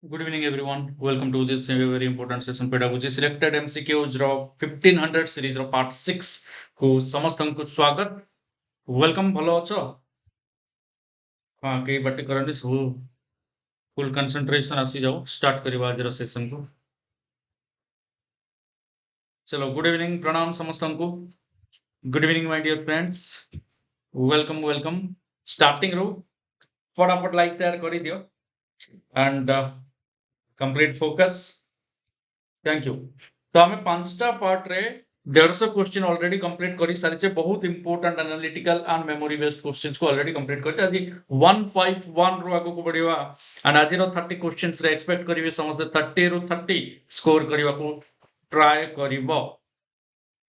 Good evening, everyone. Welcome to this very important session, Pedagogy. Selected MCQs ର 1500 series ର part 6 को ସମସ୍ତଙ୍କୁ ସ୍ୱାଗତ. Welcome. ଭଲ ଅଛ? ହଁ, କେହି ବାଟି କରନି, ସବୁ full concentration ଆସିଯାଉ. Start କରିବା ଆଜିର session କୁ. चलो, good evening. प्रणाम ସମସ୍ତଙ୍କୁ. Good evening, my dear friends. Welcome. Starting ରୁ फटाफट like share କରିଦିଅ and complete focus. Thank you. तो आम पांचटा पार्ट रे 150 क्वेश्चन ऑलरेडी कंप्लीट कर सारी बहुत important analytical and memory based questions को ऑलरेडी कंप्लीट कर आज 151 रो आगो को बढ़िया एंड आज 30 क्वेश्चंस रे एक्सपेक्ट करिवे समस्त 30 रो 30 स्कोर करबा को ट्राई करिवो.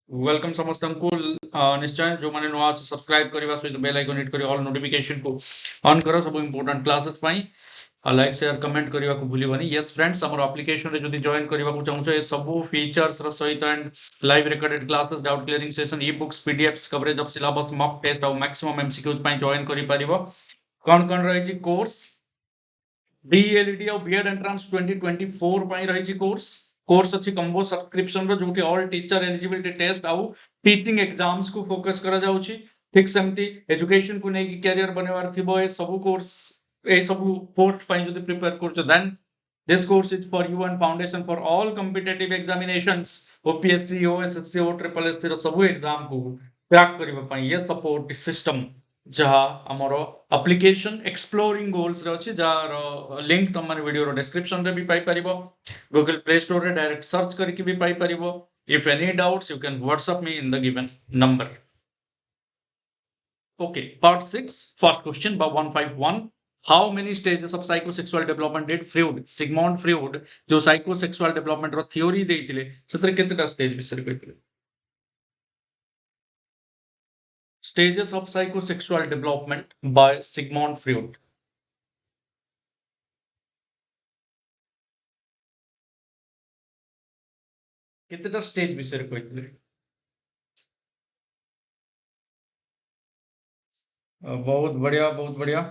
वेलकम समस्त को निश्चय जो माने नुआ सब्सक्राइब करबा सहित बेल आइकन हिट करी ऑल नोटिफिकेशन को ऑन करो सब इंपोर्टेंट क्लासेस पई लाइक शेयर कमेंट करने को भूलनी. यस फ्रेंड्स, आम एप्लिकेशन रे जदि जॉइन करने को चाहूँ ये सब फीचर्स सहित and live recorded classes doubt clearing session e books PDFs coverage of syllabus mock test और मैक्सिमम एमसीक्यूज पई जॉइन करि परिबो. कौन रही कोर्स बीएलडी और बीएड एंट्रांस 2024 पई रही कोर्स अच्छी कंबो सब्सक्रिप्शन रो जोटी ऑल टीचर एलिजिबिलिटी टेस्ट आउ टीचिंग एग्जाम्स को फोकस करा जाउची. ठीक सेमती एजुकेशन को नहीं कैरियर बनेवार थिबो ए सब कोर्स ए सब पोस्ट पाई जदि प्रिपेयर करछो then this course is for you and foundation for all competitive examinations OPSC OSSTET OSSTET सब एग्जाम को क्रैक करबा पई ये सपोर्ट सिस्टम जहा हमरो एप्लीकेशन एक्सप्लोरिंग गोल्स रे अछि जार लिंक तुम माने वीडियो रो डिस्क्रिप्शन रे भी पाई परिबो. गूगल प्ले स्टोर रे डायरेक्ट सर्च करके भी पाई परिबो. If any doubts you can WhatsApp me in the given number. Okay, part 6 first question by 151. How many stages of psychosexual development did Freud, Sigmund Freud, जो psychosexual development रो theory देइथिले सेतरे केतेटा stage विषय कहिथिले? Stages of psychosexual development by Sigmund Freud. केतेटा stage विषय कहिथिले? बहुत बढ़िया.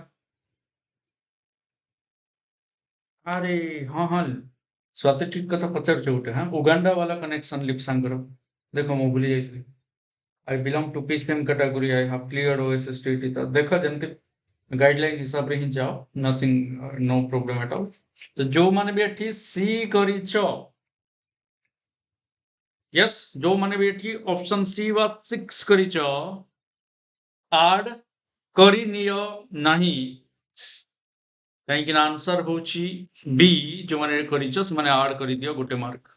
अरे हाँ स्वाति ठीक कथा पचार गोटे. हाँ, उगांडा वाला कनेक्शन लिप्सांगर देखो मु भूली जाइछली. I belong to PCM category. I have cleared OSSTET. तो देखो जमती गाइडलाइन हिसाब रे ही जाओ. Nothing, no problem at all. तो जो माने भी एठी सी करिछो. यस, जो माने भी एठी ऑप्शन सी वा 6 करिछो ऐड करि नियो नाही. कहीं कि आंसर होची बी. जो माने करिछो से माने ऐड करि दियो गोटे मार्क.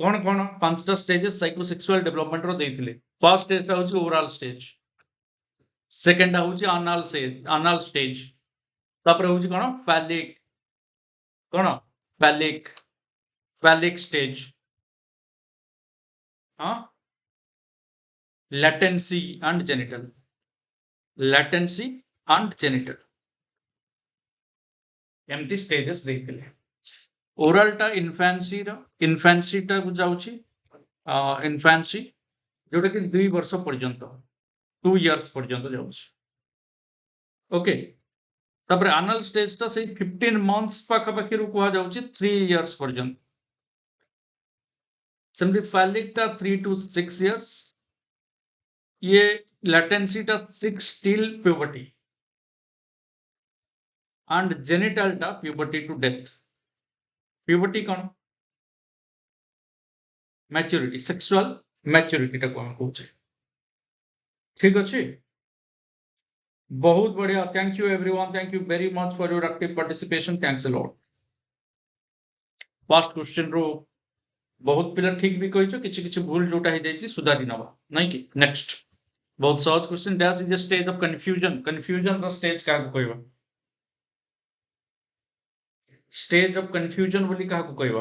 कौन पांचटा स्टेजेस साइकोसेक्सुअल डेवलपमेंट रो देइथिले. फर्स्ट स्टेज होची ओवरऑल स्टेज. सेकंड होची अनाल स्टेज. तापर होची कोन फैलिक स्टेज. हाँ, latency and genital एमती स्टेजेस देखिले. ओरल टा इन्फेंसी टा को जाउची इन्फेंसी जोटा कि 2 वर्ष पर्यंत 2 इयर्स पर्यंत जाउची. ओके, तापर एनल स्टेज टा से 15 मंथ्स पाखा पाखी रु कुआ जाउची 3 इयर्स पर्यंत. सेमती फैलिक टा 3 to 6 इयर्स. ये latency टा 6 till puberty and genital टा puberty to death. puberty कौन मैच्योरिटी सेक्सुअल मैच्योरिटी टा को हम कहूचे. ठीक अछि, बहुत बढ़िया. Thank you everyone, thank you very much for your active participation. Thanks a lot. First question रो बहुत पिला ठीक भी कहिछो, किछि किछि भूल जोटा हे जाइछि सुधारी नबा नहीं कि. नेक्स्ट बहुत सहज question. Dash is the stage of confusion रो स्टेज का को कहबा. स्टेज ऑफ कंफ्यूजन बोली का को कहबा.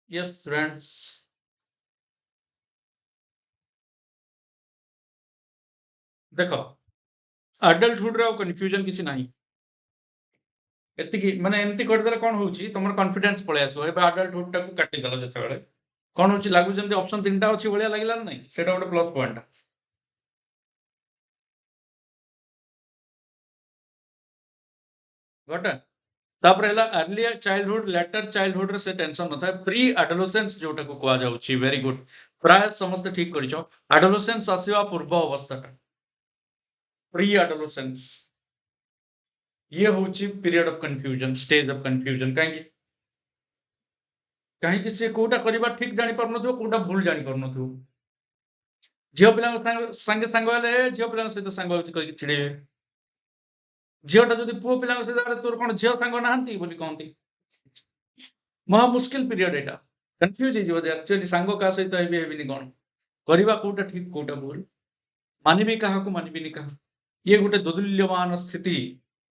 यस फ्रेंड्स, देखो अडल्टहुड रो कंफ्यूजन किछि नाही. एतिकी माने एमती कर देला कोन होउची तुमर कॉन्फिडेंस पळे आसो. एबे अडल्टहुड टा को काटी देला जते बेले कौन होची लागू जेमती ऑप्शन तीनटा अछि भलिया लागिला नै सेटा गोटे प्लस पॉइंट गोटे तापर हला अर्ली चाइल्डहुड लेटर चाइल्डहुड रे से टेंशन न था प्री एडोलेसेंस जोटा को कुआ जाउची वेरी गुड प्राय समस्त ठीक करिछो एडोलेसेंस आसीवा पूर्व अवस्था प्री एडोलेसेंस ये होची period of confusion stage of confusion कहीं से कोटा करबा ठीक जानि पर नथो कोटा भूल जानि पर नथो झियो पिला संगे संग वाले झियो पिला सहित संग होची कहि छिड़े झियोटा जदि पुओ पिला सहित तोर कोन झियो संग नाहंती बोली कहंती महा मुश्किल पीरियड एटा कंफ्यूज हिजो एक्चुअली सांग का सहित हेबिनी कोन करबा कोटा ठीक कोटा भूल मानिबी काहा को मानिबी नि काहा ये गोटे दोदुल्यमान स्थिति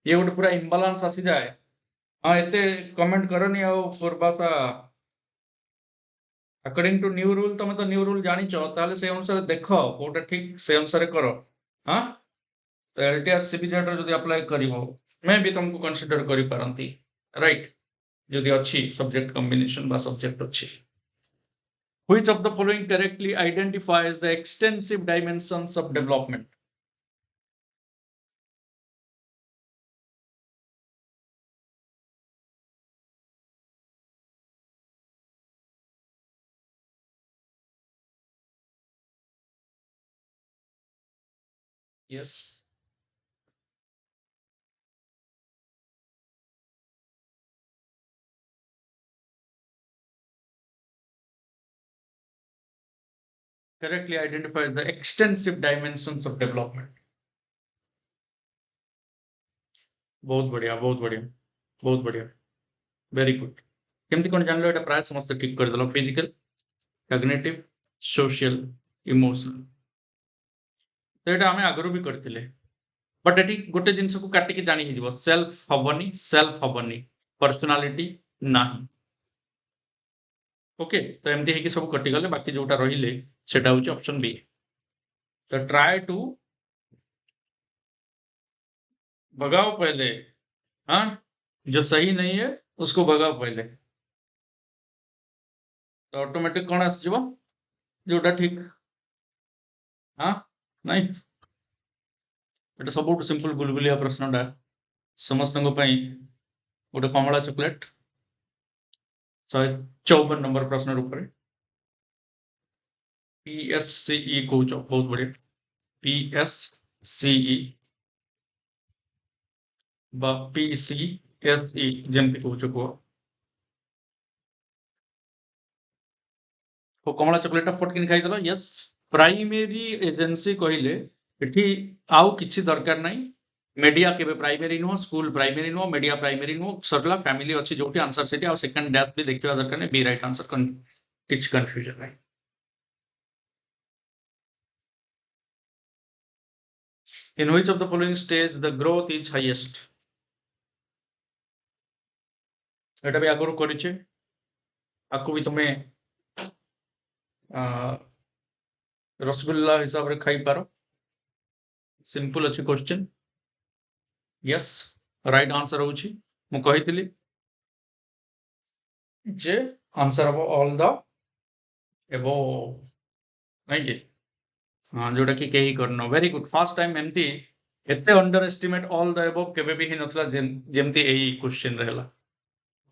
ये गोटे पूरा इम्बालांस आसी जाए हाँ एते कमेंट करनी आ पूर्वासा अकॉर्डिंग टू न्यू रूल तुम तो न्यू रूल जानी ताले से अनुसार देख कोटा ठीक से अनुसार करो हाँ तो एलटीआर सीबीजेड रो जदी अप्लाई करिवो मैं भी तुमको कंसीडर करि पारंती राइट जदी अच्छी सब्जेक्ट कॉम्बिनेशन बा सब्जेक्ट अच्छी which of the following correctly identifies the extensive dimensions of development yes correctly identifies the extensive dimensions of development बहुत बढ़िया बहुत बढ़िया बहुत बढ़िया वेरी गुड केमती कोन जानलो एटा प्राय समस्त ठीक कर देलो फिजिकल कॉग्निटिव सोशल इमोशनल तो एटा हमें आगरो भी करथिले बट एटी गोटे जिंस को काटी के जानी हिजबो सेल्फ हबनी पर्सनालिटी नाही ओके तो एमती है कि सब कटि गले बाकी जोटा रहिले सेटा होची ऑप्शन बी तो ट्राई टू भगाओ पहले हाँ जो सही नहीं है उसको भगाओ पहले तो ऑटोमेटिक कौन आसजिबो जोटा ठीक हाँ नहीं एटा सबुठ सिंपल बुलबुलिया प्रश्नटा समस्तଙ୍କ ପାଇଁ ଗୋଟେ କମଳା ଚକୋଲେଟ 154 नंबर प्रश्न रूप पीएससीई कौच बहुत बढ़िया पीएससीई बा पीसीएसई जेमती कौच को कमला चॉकलेट फटकिन खाइदेल यस प्राइमेरी एजेंसी कहले एठी आउ किछि दरकार नाही मीडिया केबे प्राइमरी नुह स्कूल प्राइमरी नुह मीडिया प्राइमरी नुह सरला फैमिली अछि जोटी आंसर सेटी आ सेकंड डैश भी देखिबा दरकार नाही बी राइट आंसर किछ कंफ्यूजन नाही in which of the following stage the growth is highest एटा भी आगरो करिचे आको भी तमे रसगुल्ला हिसाब रे खाई पारो सिंपल अछि क्वेश्चन यस राइट आंसर होची मु कहितली जे आंसर अब ऑल द एबो नहीं के हाँ जोटा कि कहीं करनो वेरी गुड फर्स्ट टाइम एमती एते under estimate all the above केबे भी नथला जेमती एई क्वेश्चन रहला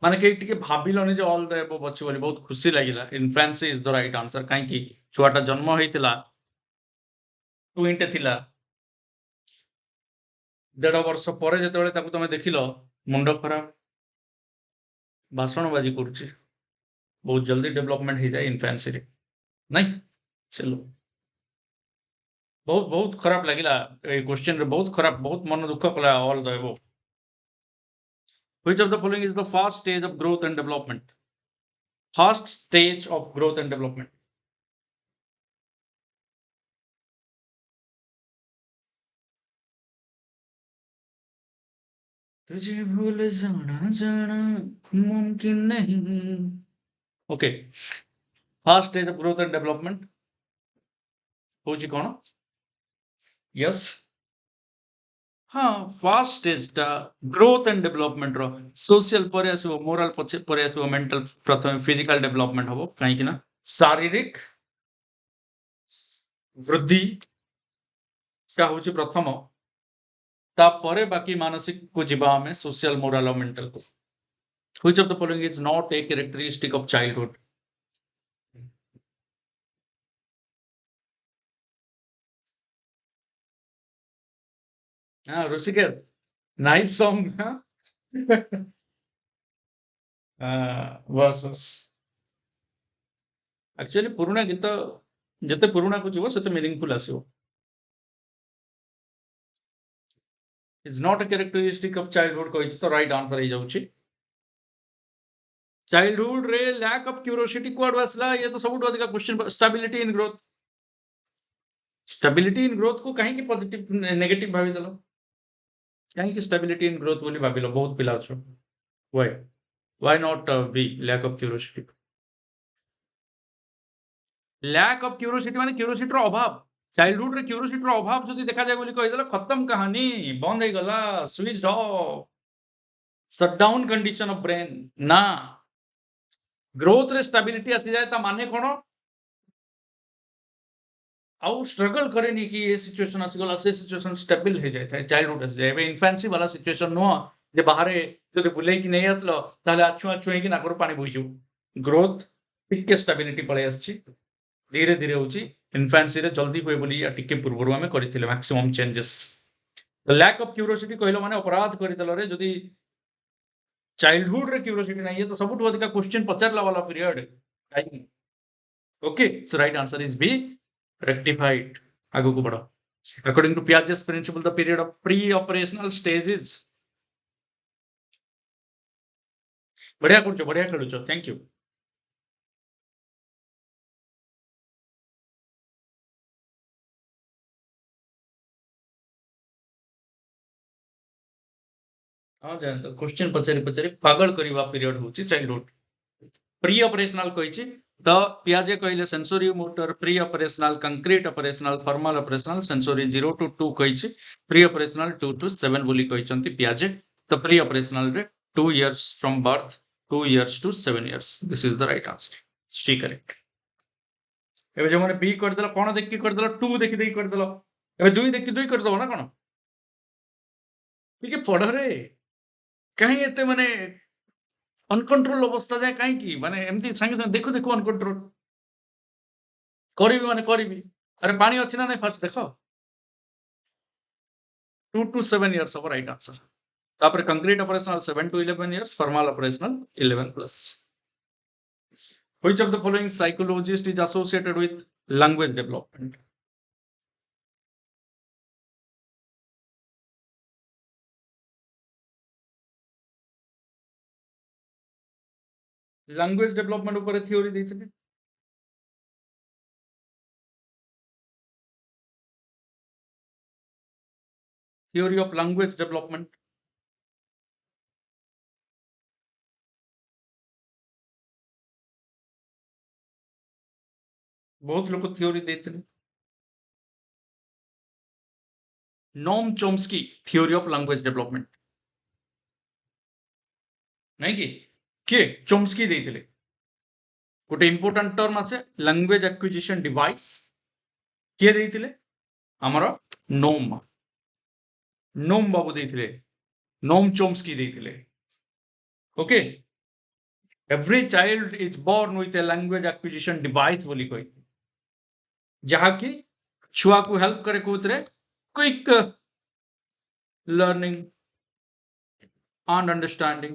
माने के टिके भाबिलनी जे ऑल द एबव अछि बोली बहुत खुशी लागिला infancy is the right answer काई कि छुआटा जन्म होइतिला ट्विनटे थिला 1.5 वर्ष परे जेतेबेले ताकू तमे देखिलो मुंडो खराब भाषणबाजी करुची बहुत जल्दी डेवलपमेंट हो जाए इन्फेंसी रे नहीं चलो बहुत बहुत खराब लगिला क्वेश्चन रे बहुत खराब बहुत मन दुख कला all the above which of the following is the first stage of growth and development first stage of growth and development तुझे भूल जाना जाना मुमकिन नहीं okay first stage of growth and development होची कोन यस हाँ फर्स्ट स्टेजटा ग्रोथ एंड डेवलपमेंट रो सोशल पर आसो मोरल पर आसो मेंटल प्रथम फिजिकल डेवलपमेंट हबो काहे कि ना शारीरिक वृद्धि टा हूँ प्रथम तापर बाकी मानसिक को जीवा आम सोशल मोराल और मेंटल को which of the following is not a characteristic of childhood हाँ ऋषिकेश नाइस सॉन्ग हाँ बस बस एक्चुअली पुराना गीत जिते पुराना को जीव से मीनिंगफुल आसो is not a characteristic of childhood कही तो राइट आंसर हो जाउची चाइल्डहुड रे लैक ऑफ क्यूरियोसिटी कोड आसला ये तो सबुठ अधिक question stability in growth stability in growth को कहीं की पॉजिटिव नेगेटिव भाभी देलो कहीं की स्टेबिलिटी इन ग्रोथ बोली भाबिलो बहुत पिला अछो why not be lack of curiosity lack of curiosity माने क्यूरियोसिटी रो अभाव चाइल्डहुड रे क्यूरियोसिटी रो अभाव जदी देखा जाय बोली कहि देला खत्म कहानी बंद हो गला switch off shut down condition of brain ना ग्रोथ रे स्टेबिलिटी आसी जाय ता माने कोन आउ स्ट्रगल करेनी कि ये सिचुएशन आसीगला से सिचुएशन स्टेबल हो जाय था चाइल्डहुड आसी जाय इन्फेंसी वाला सिचुएशन नो जे बाहरे जदि बुले कि नहीं आसलो ताले आछु आछु हे कि नागर पानी बोइजो ग्रोथ टिके स्टेबिलिटी पळे आछि धीरे धीरे होची इन्फेंसी रे जल्दी होय बोली या टिके पूर्वरु हमें करिथिले maximum changes the lack of curiosity कहलो माने अपराध करितलो रे जदि चाइल्डहुड रे क्यूरियोसिटी नहीं है तो सबुठ अधिक क्वेश्चन पचारला वाला period okay so right answer is B rectified आगु को बढ़ो according to Piaget's principle the period of pre-operational stage is बढ़िया करछो बढ़िया खेलुछो थैंक यू हां जान तो क्वेश्चन पचारि पचारि पागल करबा पीरियड होची चाइल्डहुड प्री ऑपरेशनल कहिछि तो पियाजे कहले sensory motor pre operational concrete operational formal operational sensory 0 to 2 कहिछि प्री ऑपरेशनल 2 to 7 बोली कहिसंती पियाजे तो प्री ऑपरेशनल रे 2 years from birth 2 years to 7 years this is the right answer C correct एबे जे माने बी कर देला कोन देखि कर देला 2 देखि देखि कर देला एबे 2 देखि 2 कर दो ना कोन ठीक पढ़ रे कहीं एते माने अनकंट्रोल अवस्था जाए कहीं की माने एमती संगे संगे देखो देखो अनकंट्रोल करिबी माने करिबी अरे पानी अछि ना नहीं फर्स्ट देखो 2 to 7 years of right answer तापर concrete operational 7 to 11 years formal operational 11 plus which of the following psychologist is associated with language development language development ऊपर थ्योरी देथिले theory of language development बहुत लोग थ्योरी देथिले Noam Chomsky theory of language development नहीं कि Chomsky देथिले गोटे important term आसे लैंग्वेज एक्विजिशन डिवाइस किए देथिले हमरो नोम नोम बाबू देथिले नोम चोम्स्की देथिले okay every child is born with a language acquisition device बोली कोई जहा कि छुआ को हेल्प करे कोतरे quick learning and understanding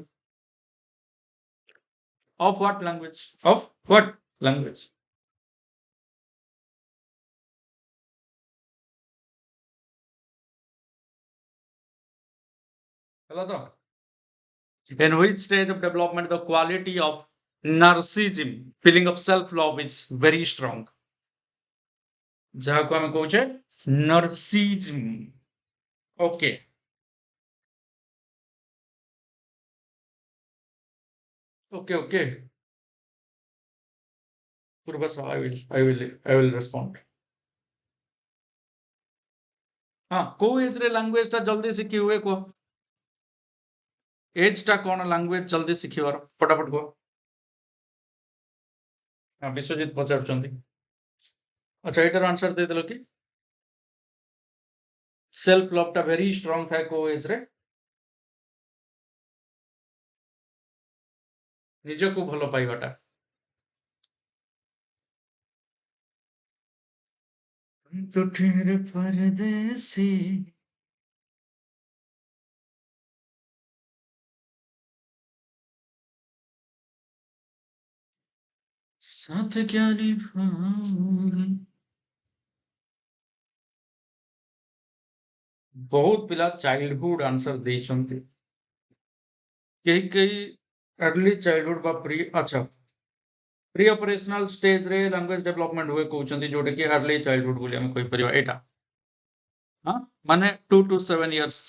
of what language hello to in which stage of development the quality of narcissism feeling of self love is very strong जहा को हम कहूचे narcissism okay okay Purbasa I will respond हाँ को as रे language टा जल्दी सीखी हुए को एज टा कौन लैंग्वेज जल्दी सीखिबार फटाफट को विश्वजीत पचारुचंदी अच्छा एटार आंसर दे देलो कि सेल्फ लव टा वेरी स्ट्रांग थाए को एज रे निजको भलो पाइबाटा तो तेरे परदेसी साथ क्या निभाऊंगी बहुत पिला चाइल्डहुड आंसर देइछंती कई अर्ली चाइल्डहुड बा प्री अच्छा प्री ऑपरेशनल स्टेज रे लैंग्वेज डेवलपमेंट हुए कहउछंती जोटे कि अर्ली चाइल्डहुड बोली हम कहि परिबा एटा हां माने 2 to 7 years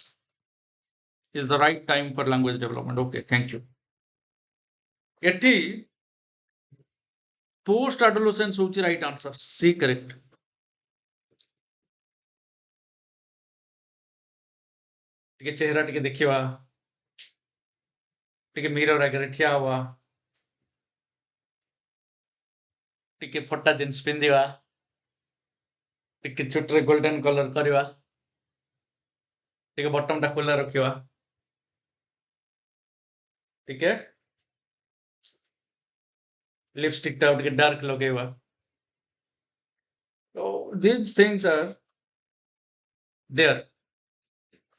is the right time for language development okay thank you एठी पोस्ट एडोलेसेंस होची राइट आंसर सी करेक्ट टिके चेहरा टिके देखिवा टिके मिरर आगे ठिया हुआ टिके फटा जींस पिंदिवा टिके चुटरे गोल्डन कलर करवा टिके बटन टा खोला रखिवा टिके लिपस्टिक टा टिके dark लगेवा so these things are there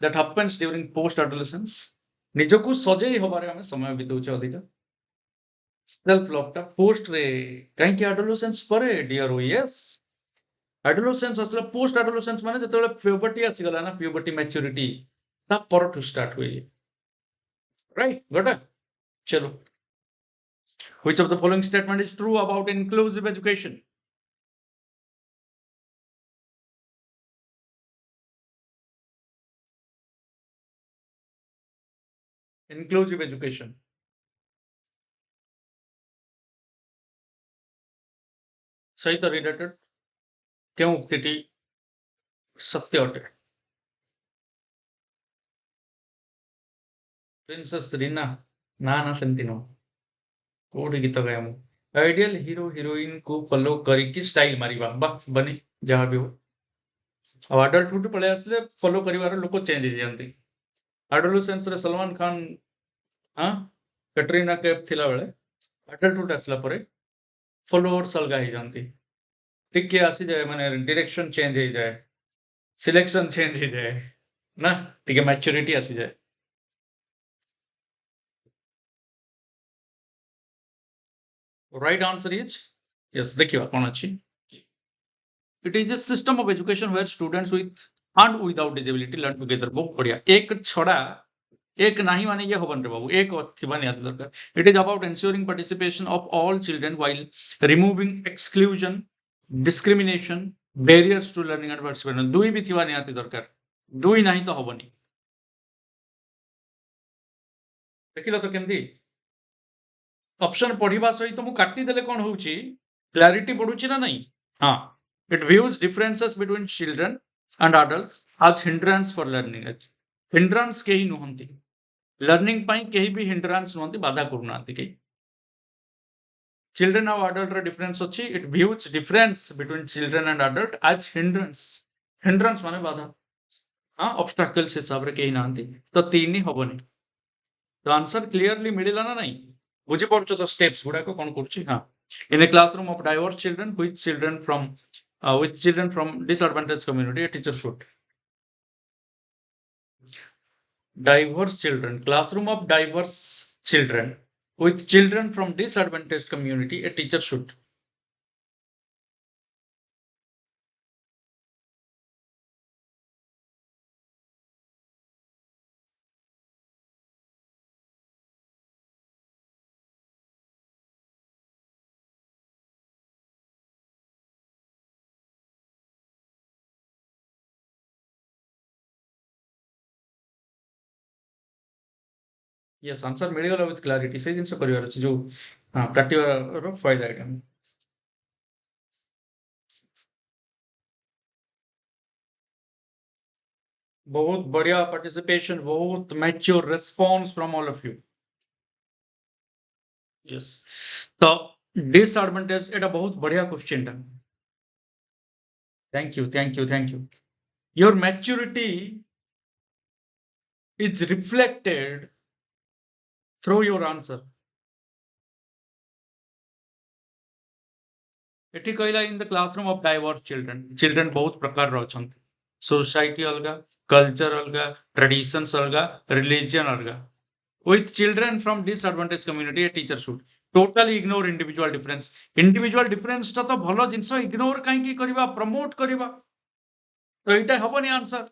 that happens during post adolescence ନିଜକୁ ସଜେଇ ହବାରେ ଆମେ ସମୟ ବିତଉଛେ ଅଧିକ ସେଲ୍ଫ ଲଭ ଟା ପୋଷ୍ଟ ରେ କାହିଁକି ଆଡୋଲେସେନ୍ସ ପରେ ଡିୟର ୟେସ୍ ଆଡୋଲେସେନ୍ସ ଆସିଲା ପୋଷ୍ଟ ଆଡୋଲେସେନ୍ସ ମାନେ ଯେତେବେଳେ ପ୍ୟୁବର୍ଟି ଆସିଗଲା ନା ପ୍ୟୁବର୍ଟି ମ୍ୟାଚୁରିଟି ତା ପରଠୁ ଷ୍ଟାର୍ଟ ହୁଏ ରାଇଟ୍ ଗଟ ଚलो which of the following statement is true about inclusive education inclusive education ସହିତ ରିଲେଟେଡ କେଉଁ ଉକ୍ତିଟି ସତ୍ୟ ଅଟେ ପ୍ରିନ୍ସେସ୍ ରୀନା ନା ନା ସେମିତି ନୁହଁ କୋଉଠି ଗୀତ ଗାଏ ମୁଁ आइडियल हीरो हीरोइन को फॉलो करिकी स्टाइल मारिबा बस बनी जहाँ भी हो अब अडल्टहुड पळे आसले फॉलो करिवार लोक चेंज हो जाती अडोलेसेंस रे सलमान खान हाँ कैटरीना कैफ थिला बेले अडल्टहुड आसला परे फॉलोअर्स अलगा हो जाती टिके आसी जाए माने डायरेक्शन चेंज हो जाए सिलेक्शन चेंज हो जाए ना टिके मैच्योरिटी आसी जाए राइट आंसर इज यस देखिए कौन अच्छी it is a system of education where students with and without disability learn together बहुत बढ़िया एक छड़ा एक नहीं माने ये होबन रे बाबू एक थिबा निहाती दरकार it is about ensuring participation of all children while removing exclusion discrimination barriers to learning and participation दुई भी थिबा निहाती दरकार दुई नहीं तो होबनी देखिलो तो केमती ऑप्शन पढ़िबा सहित मु काटी देले कोन होउची क्लैरिटी बढ़ुची ना नहीं हां it views differences between children and adults as hindrance for learning hindrance केही नुहंती लर्निंग पाई केही भी hindrance नुहंती बाधा करूनांती के children और adult रे डिफरेंस अछि it views difference between children and adult as hindrance माने बाधा हां obstacles हिसाब रे केही नांती तो तीन ही हबनी तो आंसर क्लियरली मिलिला ना नहीं बुझी पड़छ तो स्टेप्स गुडा को कोन करछि हां in a classroom of diverse children with children from disadvantaged community a teacher should diverse children classroom of diverse children with children from disadvantaged community a teacher should yes answer मिलिगला with clarity से जिनसे परिवार अछि जो हां काटिवार फायदा है बहुत बढ़िया पार्टिसिपेशन बहुत mature response from all of you yes तो डिसएडवांटेज, एटा बहुत बढ़िया क्वेश्चन टा। Thank you, thank you, thank you. Your maturity is reflected through your answer. एठी कहला in the classroom of diverse children, children बहुत प्रकार रो अछंती, सोसाइटी अलगा, कल्चर अलगा, ट्रेडिशंस अलगा, रिलीजन अलगा। With children from disadvantaged community, a teacher should totally ignore individual difference. Individual difference टा तो भलो जिनस इग्नोर काहे की करबा, प्रमोट करबा, तो एटा हबनी answer.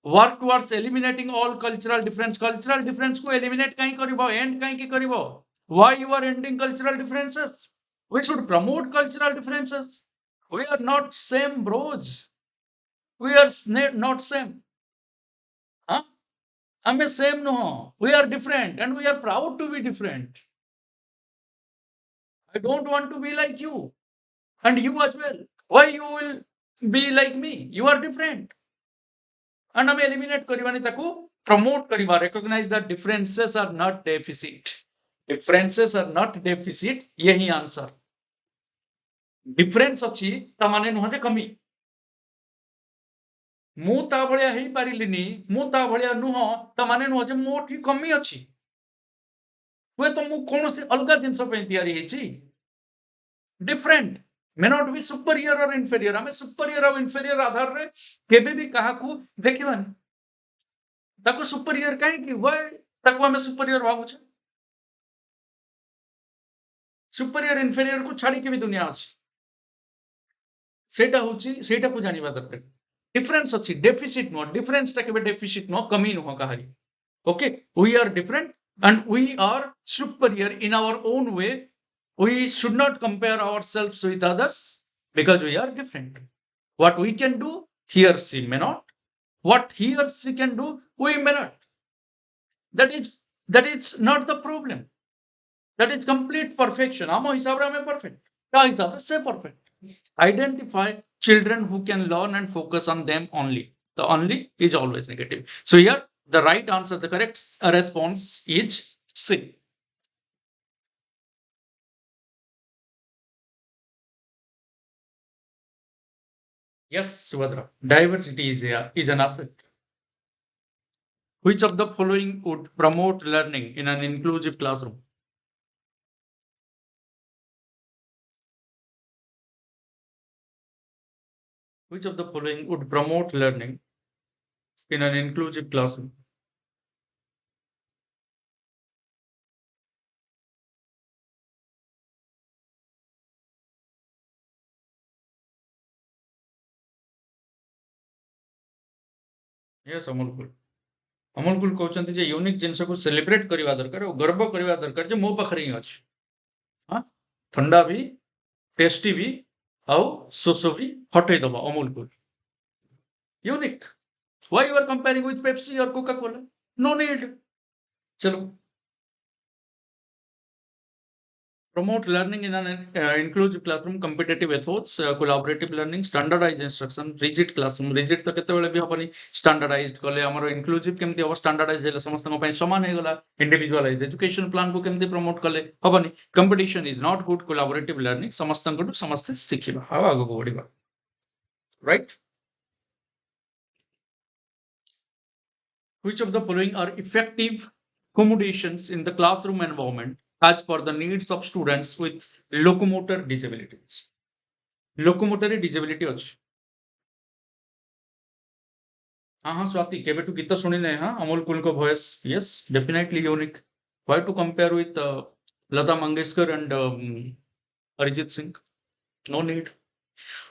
Work towards eliminating all cultural difference, cultural difference को एलिमिनेट काहे करबो, एंड काहे की करबो? Why you are ending cultural differences? We should promote cultural differences. We are not same bros. We are not same. Huh? ଆମେ same ନୁହଁ. We are different and we are proud to be different. I don't want to be like you and you as well. Why you will be like me? You are different. And ଆମେ eliminate କରିବାନି ତାକୁ, promote କରିବା, recognize that differences are not deficit. Differences are not deficit, यही answer. Difference ଅଛି ତା ମାନେ ନୁହଁ ଯେ କମି। ମୁଁ ତା ଭଳିଆ ହେଇ ପାରିଲିନି, ମୁଁ ତା ଭଳିଆ ନୁହଁ ତା ମାନେ ନୁହଁ ଯେ ମୋଠି କମି ଅଛି। ହୁଏତ ମୁଁ କୌଣସି ଅଲଗା ଜିନିଷ ପାଇଁ ତିଆରି ହେଇଛି। Different may not be superior or inferior. ଆମେ superior ଆଉ inferior ଆଧାରରେ କେବେ ବି କାହାକୁ ଦେଖିବାନି। ତାକୁ superior କାହିଁକି? Why ତାକୁ ଆମେ superior ଭାବୁଛେ? superior inferior କୁ ଛାଡ଼ିକି ବି ଦୁନିଆ ଅଛି। ସେଇଟା ହଉଛି, ସେଇଟାକୁ ଜାଣିବା ଦରକାର। ଡିଫରେନ୍ସ ଅଛି, ଡେଫିସିଟ୍ ନୁହଁ। ଡିଫରେନ୍ସଟା କେବେ ଡେଫିସିଟ୍ ନୁହଁ, କମି ନୁହଁ କାହାରି। Okay, we are different and we are superior in our own way. We should not compare ourselves with others because we are different. What we can do, he or she may not. What he or she can do, we may not. That is not the problem. That is complete perfection. ଆମ ହିସାବରେ ଆମେ perfect. ତା ହିସାବରେ ସେ perfect. Identify children who can learn and focus on them only. The only is always negative. So here the right answer, the correct response is C. Yes, Subhadra. Diversity is an asset. Which of the following would promote learning in an inclusive classroom? Which of the following would promote learning in an inclusive classroom? Yes, Amulkul. Amulkul कहते हैं unique जिनस को celebrate करवा दरकार और गर्व करवा दरकार जो मो पाखरे ही अछि। हाँ, ठंडा भी, टेस्टी भी, आउ सोसो भी हटै दबा अमूलकुल। Unique. Why you are comparing with Pepsi or Coca-Cola? No need. चलो। Promote learning in an inclusive classroom, competitive efforts, collaborative learning, standardized instruction, rigid classroom. Rigid तो केते बेले भी हबनी, standardized कले हमरो inclusive केमती हबो, standardized हेले समस्त को पई समान हे गला, individualized education plan को केमती promote कले हबनी, competition is not good, collaborative learning समस्त को समस्त सिखिबा, हाव आगो को बढ़िबा, right? Which of the following are effective accommodations in the classroom environment as per the needs of students with locomotor disabilities? Locomotor disability ଅଛି। हाँ हाँ स्वाति केबेठू गीत सुनी नहीं हाँ अमोल कुल को voice yes definitely unique why to compare with Lata Mangeshkar and Arijit Singh no need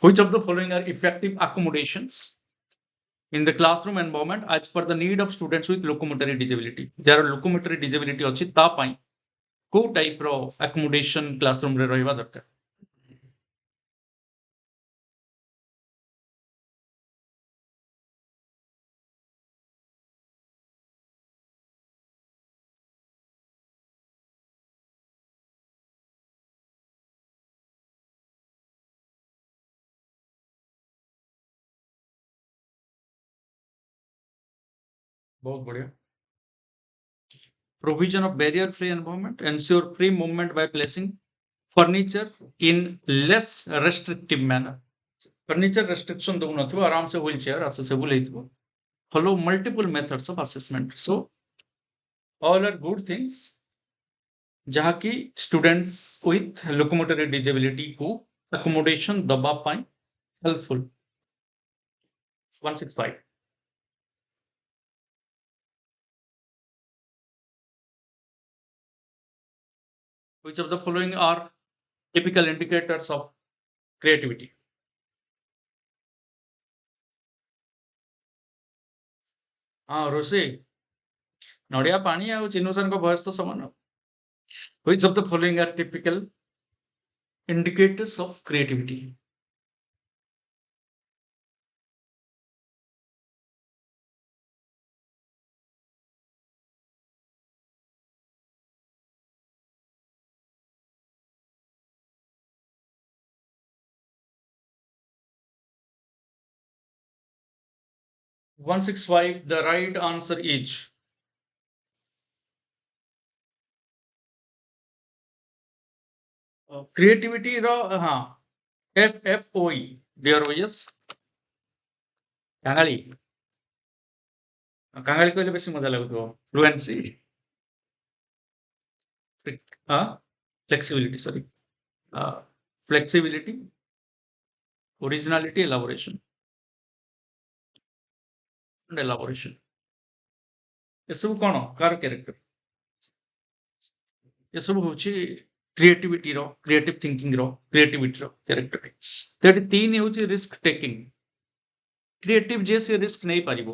which of the following are effective accommodations in the classroom environment as per the need of students with locomotory disability jar locomotory disability अछि ता पई को type रो accommodation classroom रे रहबा दरकार बहुत बढ़िया provision of barrier free environment ensure free movement by placing furniture in less restrictive manner. Furniture restriction दो नथिबो आराम से wheelchair accessible हेतबो. Follow multiple methods of assessment. So all are good things ଯାହାକି students with locomotor disability को accommodation दबा पाए helpful. 165. Which of the following are typical indicators of creativity? ରୋଷେଇ ନଡିଆ ପାଣି ଆଉ ଚିନୁ ସାରଙ୍କ ଭଏସ ତ ସମାନ. Which of the following are typical indicators of creativity? One six five. The right answer is creativity ର FFOE. Dear OS କାଙ୍ଗାଳି କାଙ୍ଗାଳି କହିଲେ ବେଶୀ ମଜା ଲାଗୁଥିବ. Fluency. Flexibility, sorry. Flexibility, originality, elaboration and elaboration. ଏସବୁ କ'ଣ କାର କ୍ୟାରେକ୍ଟର? ଏସବୁ ହେଉଛି କ୍ରିଏଟିଭିଟିର, କ୍ରିଏଟିଭ ଥିଙ୍କିଂର, କ୍ରିଏଟିଭିଟିର କ୍ୟାରେକ୍ଟର. ତ ଏଠି 3 ହେଉଛି ରିସ୍କ ଟେକିଂ. କ୍ରିଏଟିଭ ଯେ ସେ ରିସ୍କ ନେଇପାରିବ,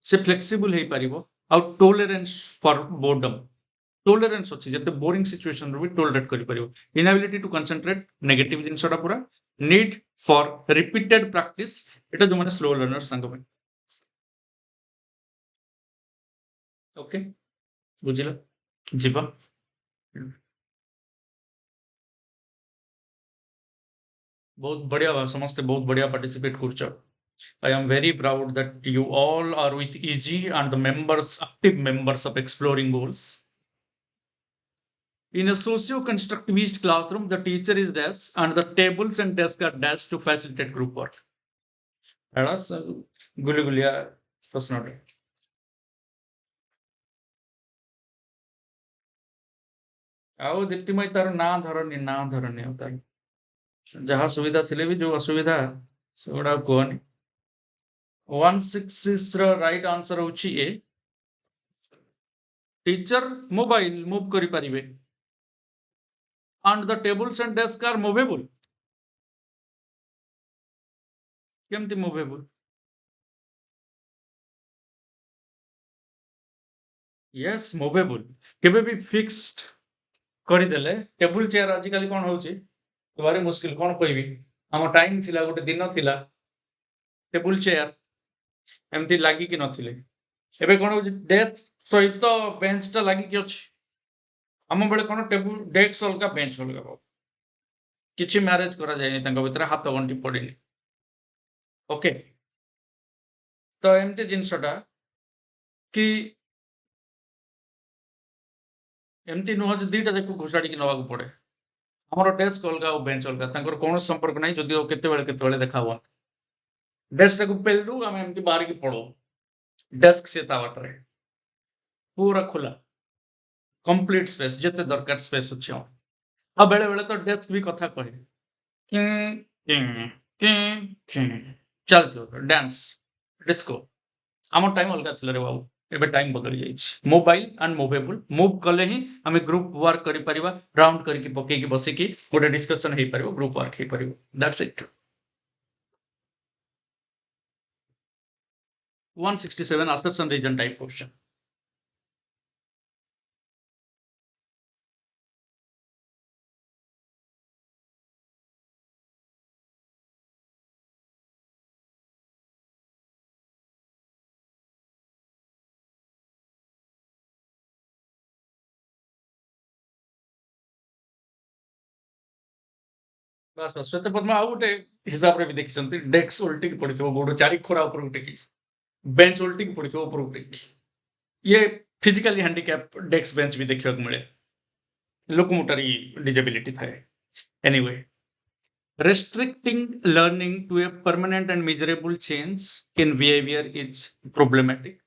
ସେ ଫ୍ଲେକ୍ସିବୁଲ ହେଇପାରିବ, ଆଉ ଟୋଲେରେନ୍ସ ଫର ବୋର୍ଡମ. ଟୋଲେରେନ୍ସ ଅଛି, ଯେତେ ବୋରିଂ ସିଚୁଏସନରୁ ବି ଟୋଲରେଟ୍ କରିପାରିବ. ଇନାବିଲିଟି ଟୁ କନସେନ୍ଟ୍ରେଟ୍, ନେଗେଟିଭ ଜିନିଷଟା ପୁରା. ନିଡ୍ ଫର ରିପିଟେଡ ପ୍ରାକ୍ଟିସ, ଏଟା ଯୋଉମାନେ ସ୍ଲୋ ଲର୍ନର୍ସ ସାଙ୍ଗ ପାଇଁ. ଓକେ, ବୁଝିଲ? ଯିବା. बहुत बढ़िया बा, समस्ते बहुत बढ़िया पार्टिसिपेट करछ. I am very proud that you all are with EG and the members, active members of exploring goals. In a socio-constructivist classroom, the teacher is desk and the tables and desks are desks to facilitate group work. That's Gulia प्रश्न. ଆଉ ଦୀପ୍ତିମୟୀ ତାର ନାଁ ଧରନି ଆଉ ତାର ଯାହା ସୁବିଧା ଥିଲେ ବି ଯୋଉ ଅସୁବିଧା ସେଗୁଡା କୁହନି. 166 ର ରାଇଟ୍ ଆନ୍ସର ହେଉଛି ଏ. टीचर मोबाइल मूव करि परिबे and the tables and desks are movable. केमती movable? yes movable. केबे भी फिक्स्ड करि देले टेबल चेयर आजिकल कोन होउची भारी मुश्किल. कोन कहबी, हम टाइम थिला गोटे दिन थिला टेबल चेयर एमती लागी कि नथिले. एबे कोन होउची डेस्क सहित बेंच टा लागी कि अछि. हम बेले कोन टेबल डेस्क अलगा बेंच अलगा किछि मैरेज करा जायनि तांका भितर हाथ गंटी पड़ेनि. ओके, तो एमती जिनसटा कि एमती नुह जे दीटा जाक घुसाड़ी कि नवाक पड़े. हमर डेस्क अलगा और बेंच अलगा, तांकर कोनो संपर्क नाही. जदि केते बेले देखा हुआ डेस्क टाकू पेल दू हम एमती बाहर की पड़ो. डेस्क से ता बाटरे पूरा खुला कंप्लीट स्पेस, जेते दरकार स्पेस अछि. आ बेले बेले तो डेस्क भी कथा कहे चलतो डांस डिस्को. आम टाइम अलगा थिला रे बाबू, एबे टाइम बदल जाइछ. मोबाइल एंड मूवेबल, मूव कले ही हमें ग्रुप वर्क करि परिबा. राउंड करके पके की बसे की गोटे डिस्कशन हे परिबो, ग्रुप वर्क हे परिबो. That's it. 167 assertion reason type question. बस बस श्वेत पद्मा आउ गोटे हिसाब रे भी देखिसंती. डेस्क उल्टी की पड़िथबो, गोड़ चारि खोरा ऊपर उठे की बेंच उल्टी की पड़िथबो ऊपर उठे की. ये फिजिकली हैंडिकैप डेस्क बेंच भी देखिବାକୁ मिले. लोकोमोटरी डिजेबिलिटी थाए. Anyway, restricting learning to a permanent and measurable change in behavior is problematic.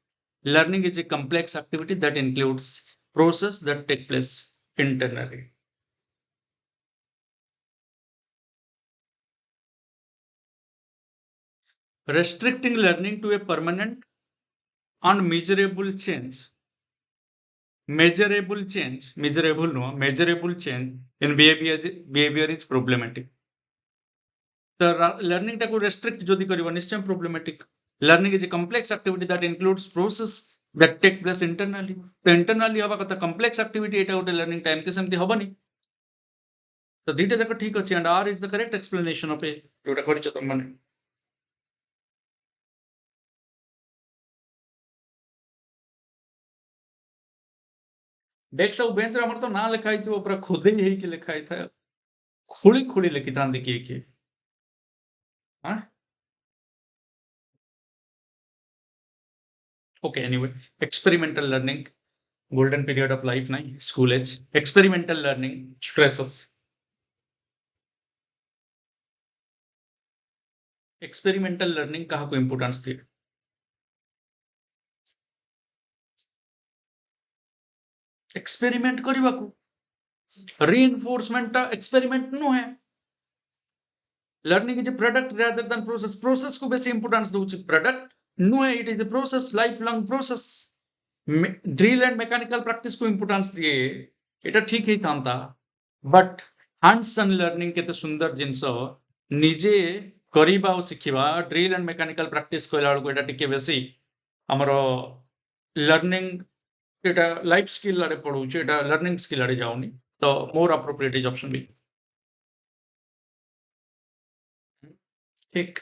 Learning is a complex activity that includes process that take place internally. Restricting learning to a permanent and measurable no, measurable change in behavior is problematic. The learning taku restrict jodi karibo nischay problematic. Learning is a complex activity that includes process that take place internally. The internally haba kata complex activity eta gote learning time te semti habani. So dita jaka thik achi and R is the correct explanation of a jota koricho tamane. Desk ଆଉ ବେଞ୍ଚରେ ଆମର ତ ନାଁ ଲେଖା ହେଇଥିବ ପୁରା ଖୋଦେଇ ହେଇକି ଲେଖା ହେଇଥାଏ। ଖୋଳି ଖୋଳି ଲେଖିଥାନ୍ତି କିଏ କିଏ। ଆଁ? Okay, anyway, experimental learning, golden period of life nahi school age. Experimental learning stresses. Experimental learning କାହାକୁ importance ଦିଏ? Experiment କରିବାକୁ। Reinforcement ଟା experiment ନୁହେଁ। Learning is a product rather than process. Process को बेसी importance ଦଉଛି product ନୁହେଁ, it is a process, lifelong process. Drill and mechanical practice को importance दिए ଏଟା ଠିକ ହେଇଥାନ୍ତା, but hands on learning କେତେ ସୁନ୍ଦର ଜିନିଷ ନିଜେ କରିବା ଆଉ ଶିଖିବା। Drill and mechanical practice କହିଲା ବେଳକୁ ଏଟା ଟିକେ ବେଶୀ ଆମର learning ଏଟା life skill ଆଡେ ପଢଉଛି, ଏଟା learning skill ଆଡେ ଯାଉନି, ତ more appropriate is option B. ଠିକ।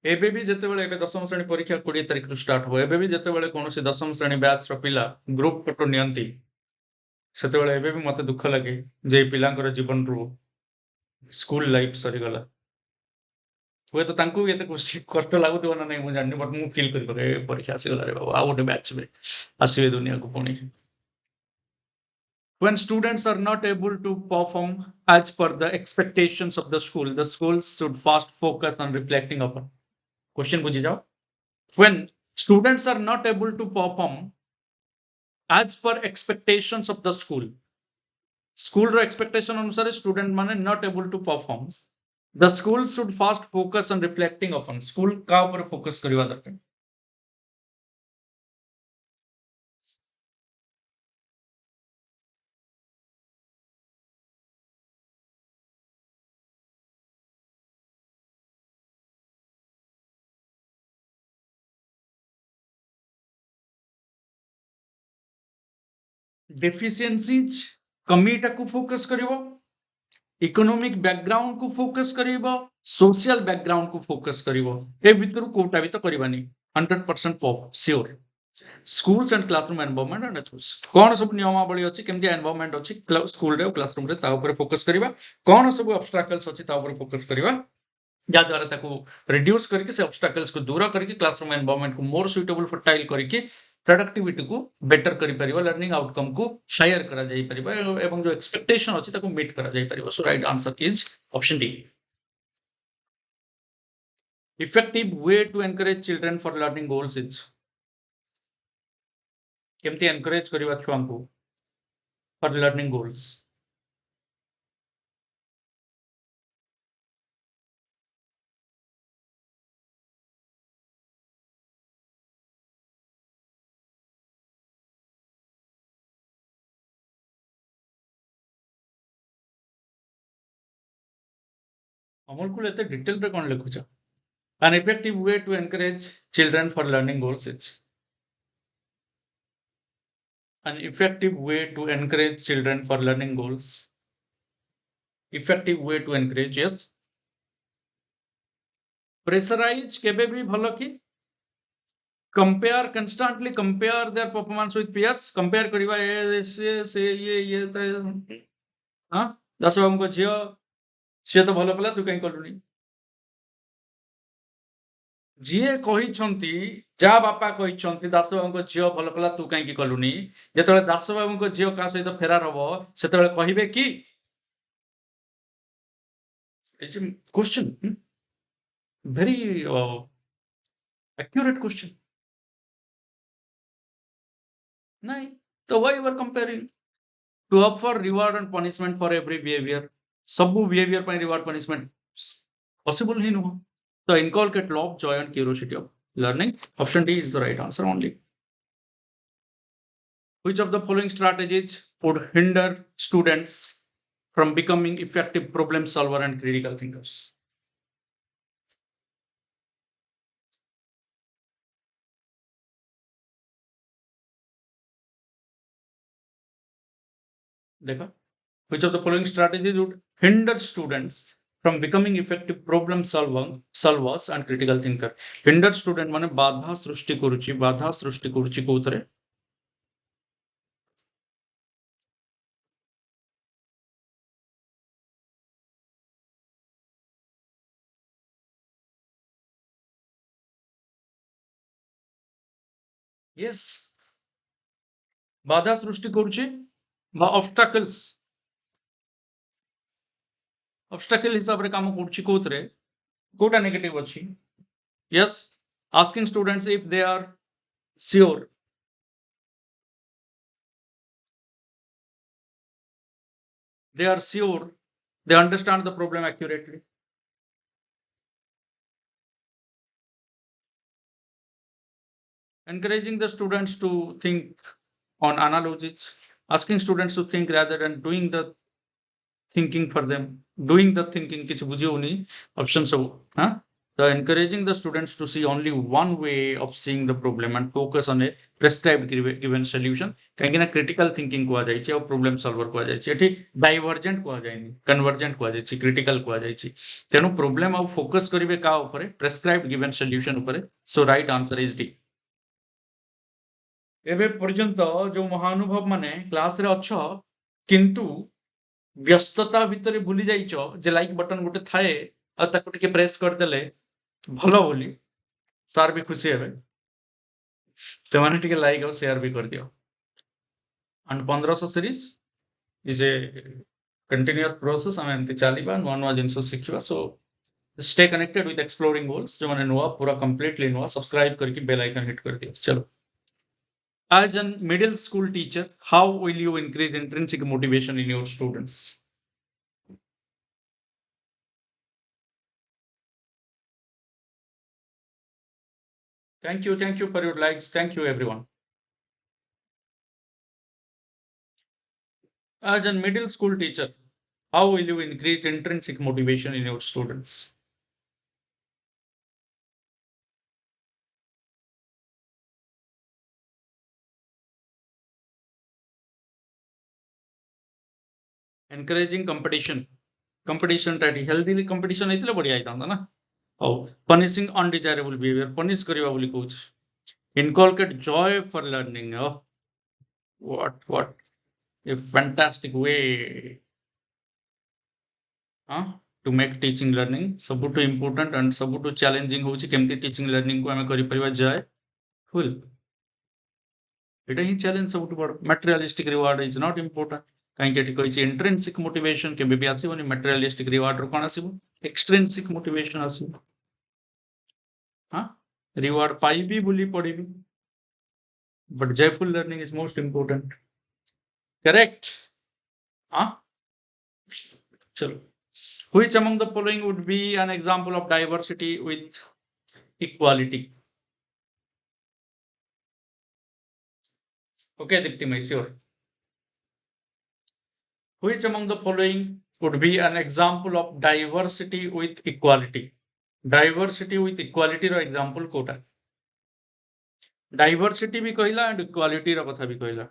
ଏବେ ବି ଯେତେବେଳେ ଏବେ 10ମ ଶ୍ରେଣୀ ପରୀକ୍ଷା 20 ତାରିଖରୁ ଷ୍ଟାର୍ଟ ହବ, ଏବେ ବି ଯେତେବେଳେ କୌଣସି 10ମ ଶ୍ରେଣୀ ବ୍ୟାଚର ପିଲା ଗ୍ରୁପ ଫଟୋ ନିଅନ୍ତି, ସେତେବେଳେ ଏବେ ବି ମତେ ଦୁଃଖ ଲାଗେ ଯେ ଏଇ ପିଲାଙ୍କର ଜୀବନରୁ ସ୍କୁଲ ଲାଇଫ ସରିଗଲା। ହୁଏତ ତାଙ୍କୁ ଏତେ କଷ୍ଟ ଲାଗୁଥିବ ନା ନାହିଁ ମୁଁ ଜାଣିନି, ବଟ୍ ମୁଁ ଫିଲ୍ କରିପାରେ ପରୀକ୍ଷା ଆସିଗଲା ରେ ବାବା, ଆଉ ଗୋଟେ ବ୍ୟାଚରେ ଆସିବେ ଦୁନିଆକୁ ପୁଣି। When students are not able to perform as per the expectations of the schools should first focus on reflecting upon. Question ବୁଝି ଯାଅ। When students are not able to perform as per expectations of the school ର expectation ଅନୁସାରେ student ମାନେ not able to perform, the school should first focus on reflecting upon. School का ऊपर focus କରିବା ଦରକାର। Deficiencies कमीटाକୁ focus କରିବ, economic background को फोकस करिवो, सोशल बैकग्राउंड को फोकस करिवो। ए भितर कोटा भी तो करबानी 100% sure. Schools and classroom environment and ethics कोन सब नियमावली अछि, केमति एनवायरनमेंट अछि स्कूल रे क्लासरूम रे, ता ऊपर फोकस करिवा। कोन सब ऑब्स्टैकल्स अछि ता ऊपर फोकस करिवा, या द्वारा ताको रिड्यूस करके से ऑब्स्टैकल्स को दूर करके क्लासरूम एनवायरनमेंट को मोर सुइटेबल फर्टाइल करके प्रोडक्टिविटी को बेटर करि परिबा, लर्निंग आउटकम को हायर करा जाई परिबा, एवं जो एक्सपेक्टेशन अछि ताको मीट करा जाई परिबा। So right answer is option D. Effective way to encourage children for learning goals is, केमति एनकरेज करिवा छुआ को फॉर लर्निंग गोल्स। अमल को एते डिटेल रे कोन लिखुछ? An effective way to encourage children for learning goals is, an effective way to encourage children for learning goals, effective way to encourage, yes। Pressurise केबे भी भलो कि compare, constantly compare their performance with peers, compare करिवा ए से ये त हां दास बाबू को झियो से तो भलो कला तू कहीं कलुनी, जिए कहिछंती जा बापा कहिछंती दास बाबू को झियो भलो कला तू कहीं कलुनी, जेतले दास बाबू को झियो का सहित फेरार हबो सेतले कहिबे कि It's a question. Very accurate question. No. So why you are comparing? To offer reward and punishment for every behavior. ସବୁ behavior ପାଇଁ reward punishment possible ହିଁ ନୁହଁ. So inculcate love, joy and curiosity of learning. Option D is the right answer only. Which of the following strategies would hinder students from becoming effective problem solver and critical thinkers? देखा. Which of the following strategies would hinder students from becoming effective problem solvers and critical thinker? Hinder student माने बाधा सृष्टि करुची कोउतरे. Yes. बाधा सृष्टि करुची बा obstacle हिसाब रे काम करुची कोउतरे. कोटा नेगेटिव अछि. Yes, asking students if they are sure. They are sure they understand the problem accurately. Encouraging the students to think on analogies, asking students to think rather than doing the thinking for them. Doing the thinking किछ बुझियोनी option सब. हाँ. So encouraging the students to see only one way of seeing the problem and focus on a prescribed given solution. कहीं ना critical thinking को आ जाए ची और problem solver को आ जाए ची. एठी divergent को आ जाए नी, convergent को आ जाए ची, critical को आ जाए ची. तेनु problem आउ focus करिवे का ऊपरे prescribed given solution ऊपरे. So right answer is D. एबे पर्यंत जो महानुभव माने क्लास रे अछ किंतु व्यस्तता भितर भूली जाइछ जे लाइक बटन गोटे थाए आ ताको टिके प्रेस कर देले भलो बोली सार भी खुशी हेबे से माने टिके लाइक और शेयर भी कर दियो. And 1500 series is a continuous process. हम एमती चलीबा नुआ नुआ जिंस सिखिबा. So stay connected with exploring goals. जो माने नुआ पूरा कंप्लीटली नुआ सब्सक्राइब करके बेल आइकन हिट कर दियो. चलो. As a middle school teacher, how will you increase intrinsic motivation in your students? Thank you for your likes. Thank you, everyone. As a middle school teacher, how will you increase intrinsic motivation in your students? Encouraging competition. Competition that healthy competition is बढ़िया आइता ना. Oh, punishing undesirable behavior. Punish करिवा बोली coach. Inculcate joy for learning. Oh, what a fantastic way. Huh? To make teaching learning सबुठु important and सबुठु challenging होची केमती teaching learning को हमें करि परिवा जाय full. एटा ही challenge सबुठु बड़. Materialistic reward is not important. काहे के कहि छी intrinsic motivation के भी आसीबोनी. Materialistic reward रो कोन आसीबो? Extrinsic motivation आसीबो. हाँ. Reward पाइबी बोली पढ़िबी. But joyful learning is most important. Correct? Huh? Chalo. Which among the following would be an example of diversity with equality? Okay, Dipti, sure. Which among the following would be an example of diversity with equality? Diversity with equality row example Kota. Diversity भी कहला and equality रो कथा भी कहला.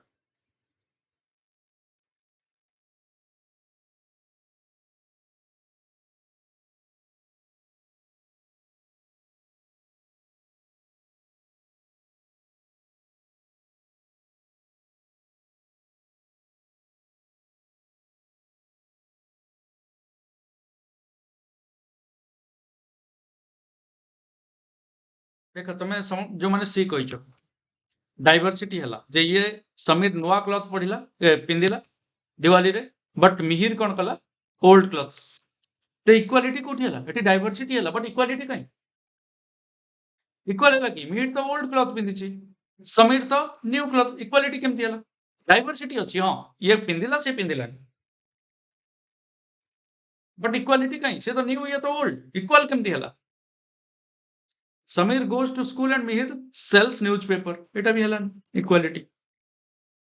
देखो तुम्हें जो माने सी कहिछ. Diversity हला जे ये समीर नुआ क्लॉथ पढ़िला पिंदिला दिवाली रे बट मिहिर कोन कला ओल्ड क्लॉथ्स. तो इक्वालिटी कोठी हला एटी डाइवर्सिटी हला बट इक्वालिटी काई इक्वल हला कि मिहिर तो ओल्ड क्लॉथ पिंदिची समीर तो न्यू क्लॉथ इक्वालिटी केमती हला डाइवर्सिटी अछि हां ये पिंदिला से पिंदिला बट इक्वालिटी काई से तो न्यू ये तो ओल्ड इक्वल केमती हला Sameer goes to school and Mihir sells newspaper एटा भी हला equality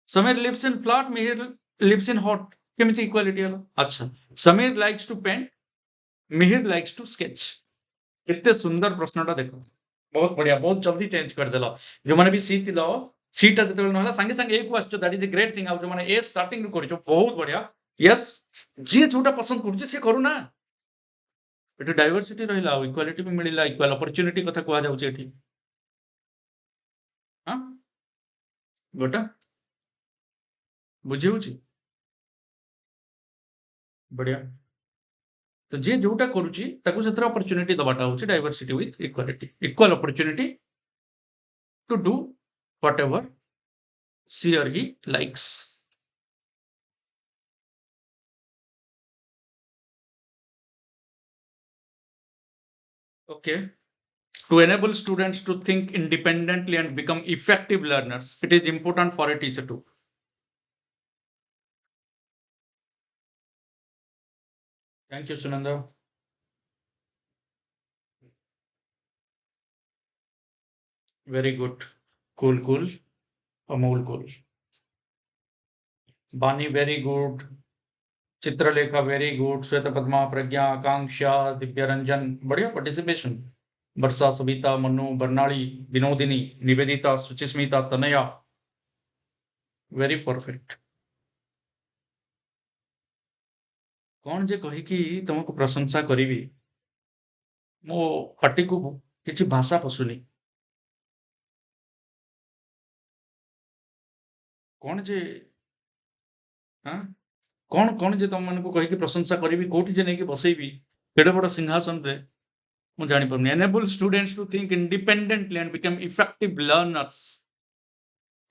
Sameer lives in flat Mihir lives in hut केमती इक्वालिटी हला अच्छा Sameer likes to paint Mihir likes to sketch केते सुंदर प्रश्नटा देखो बहुत बढ़िया बहुत जल्दी चेंज कर देलो जो माने भी सी थिलो सीटा जते नहला संगे संगे एक को आछो that is a great thing आ जो माने ए स्टार्टिंग रू करिछो बहुत बढ़िया यस जे जोटा पसंद करूचे से करू ना एटी डाइवर्सिटी रहिला इक्वालिटी भी मिलिला इक्वल अपॉर्चुनिटी कथा कुआ जाउचे एठी हां गोटा बुझी होची बढ़िया तो जे जोटा करूची ताकू सेतर अपॉर्चुनिटी दबाटा होची diversity with equality equal opportunity to do whatever she or he likes okay to enable students to think independently and become effective learners it is important for a teacher to thank you Sunanda very good cool Amol cool Bani very good Chitralekha very good श्वेत पद्मा प्रज्ञा आकांक्षा दिव्य रंजन बढ़िया participation वर्षा Savita Manu Barnali Vinodini Nivedita Suchismita Tanaya very perfect कौन जे कही कि तुमको प्रशंसा करी मो party को किसी भाषा पशुनी कौन जे हाँ कौन कौन जे तुम मन को कही कि प्रशंसा करी कोठी जे नहीं कि बसैबी केडे बड़ सिंहासन रे मु जानि परनी enable students to think independently and become effective learners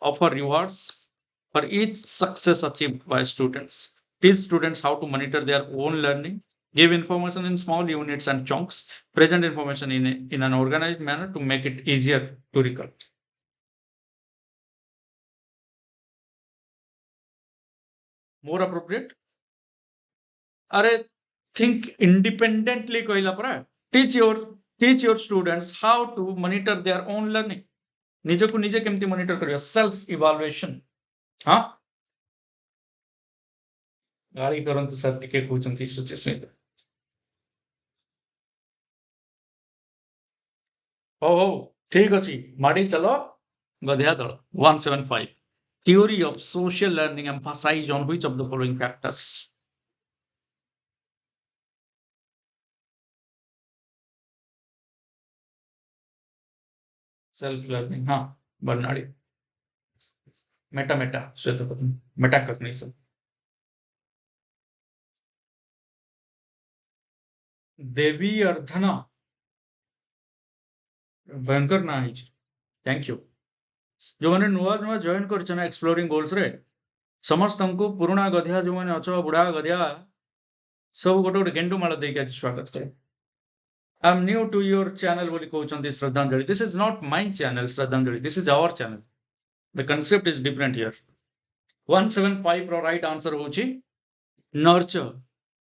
offer rewards for each success achieved by students teach students how to monitor their own learning give information in small units and chunks present information in an organized manner to make it easier to recall more appropriate अरे think independently कहला परा teach your teach your students how to monitor their own learning ନିଜକୁ ନିଜେ କେମିତି monitor କରିବା self evaluation ହଁ ଗାଳି କରନ୍ତୁ ସାର୍ ଟିକେ କହୁଛନ୍ତି ସୁଚିସ୍ମିତା ହଉ ହଉ ଠିକ ଅଛି ମାଡି ଚାଲ ଗଧିଆ ଦଳ 175 theory of social learning emphasize on which of the following factors self learning हाँ बर्नाड़ी मेटा मेटा श्वेत मेटा कॉग्निशन देवी अर्धना भयंकर ना है थैंक यू जो मैंने नुआ नुआ जॉइन कर एक्सप्लोरिंग गोल्स रे समस्त को पुराना गधिया जो मैंने अच बुढ़ा गधिया सब गोटे गोटे गेंडु माल देके आज स्वागत करे I am new to your channel बोली कहउचंती Shraddhanjali this is not my channel Shraddhanjali this is our channel the concept is different here 175 रो राइट आंसर होची नर्चर